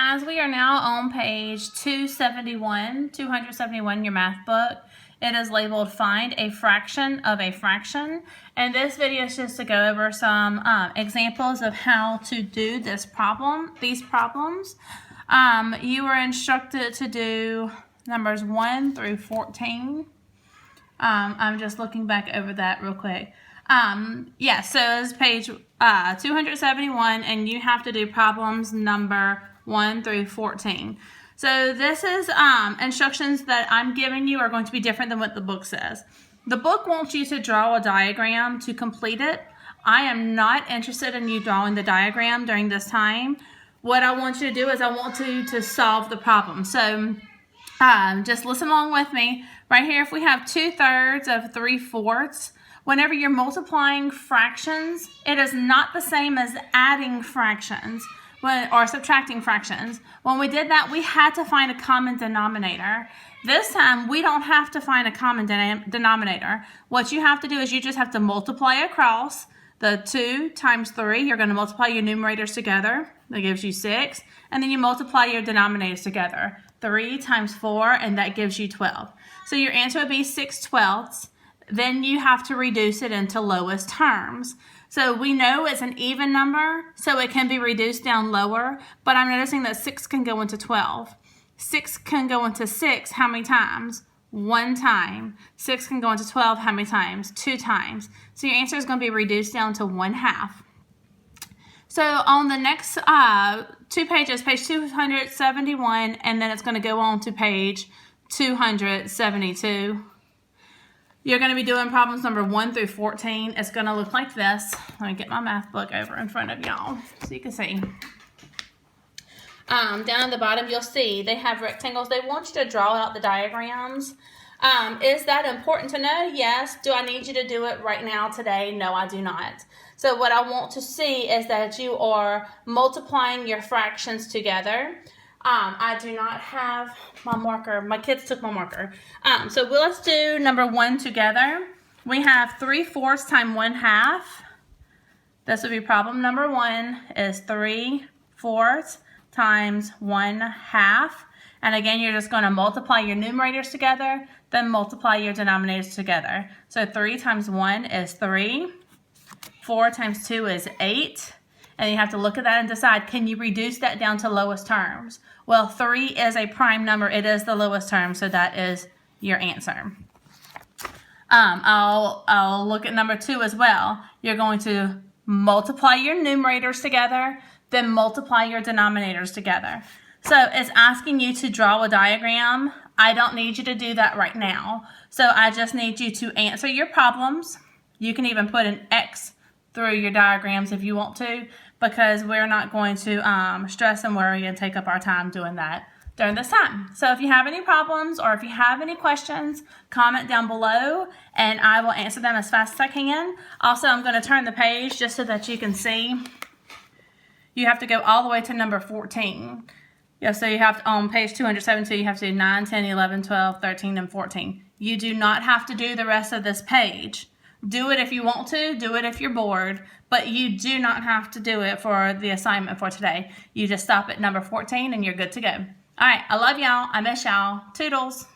guys, we are now on page 271 in your math book. It is labeled Find a Fraction of a Fraction. And this video is just to go over some examples of how to do these problems. You were instructed to do numbers 1 through 14. I'm just looking back over that real quick. Yeah, so it's page 271, and you have to do problems number 1 through 14. So this is instructions that I'm giving you are going to be different than what the book says. The book wants you to draw a diagram to complete it. I am not interested in you drawing the diagram during this time. What I want you to do is I want you to solve the problem. So just listen along with me. Right here, if we have 2/3 of 3/4, whenever you're multiplying fractions, it is not the same as adding fractions or subtracting fractions. When we did that, we had to find a common denominator. This time, we don't have to find a common denominator. What you have to do is you just have to multiply across. The 2 times 3, you're going to multiply your numerators together. That gives you 6. And then you multiply your denominators together. 3 times 4, and that gives you 12. So your answer would be 6/12. Then you have to reduce it into lowest terms. So we know it's an even number, so it can be reduced down lower, but I'm noticing that 6 can go into 12. 6 can go into 6 how many times? 1 time. 6 can go into 12 how many times? 2 times. So your answer is going to be reduced down to 1/2. So on the next 2 pages, page 271, and then it's going to go on to page 272. You're going to be doing problems number 1 through 14. It's going to look like this. Let me get my math book over in front of y'all so you can see. Down at the bottom, you'll see they have rectangles. They want you to draw out the diagrams. Is that important to know? Yes. Do I need you to do it right now today? No, I do not. So what I want to see is that you are multiplying your fractions together. I do not have my marker. My kids took my marker. So let's do number 1 together. We have 3/4 times 1/2. This would be problem number 1 is 3/4 times 1/2. And again, you're just going to multiply your numerators together, then multiply your denominators together. So 3 times 1 is 3. 4 times 2 is 8. And you have to look at that and decide, can you reduce that down to lowest terms? Well, 3 is a prime number. It is the lowest term, so that is your answer. I'll look at number 2 as well. You're going to multiply your numerators together, then multiply your denominators together. So it's asking you to draw a diagram. I don't need you to do that right now. So I just need you to answer your problems. You can even put an X through your diagrams if you want to, because we're not going to stress and worry and take up our time doing that during this time. So if you have any problems or if you have any questions, comment down below and I will answer them as fast as I can. Also, I'm going to turn the page just so that you can see. You have to go all the way to number 14. Yeah, so you have to, on page 272, you have to do 9, 10, 11, 12, 13, and 14. You do not have to do the rest of this page. Do it if you want to, do it if you're bored, but you do not have to do it for the assignment for today. You just stop at number 14 and you're good to go. All right, I love y'all. I miss y'all. Toodles.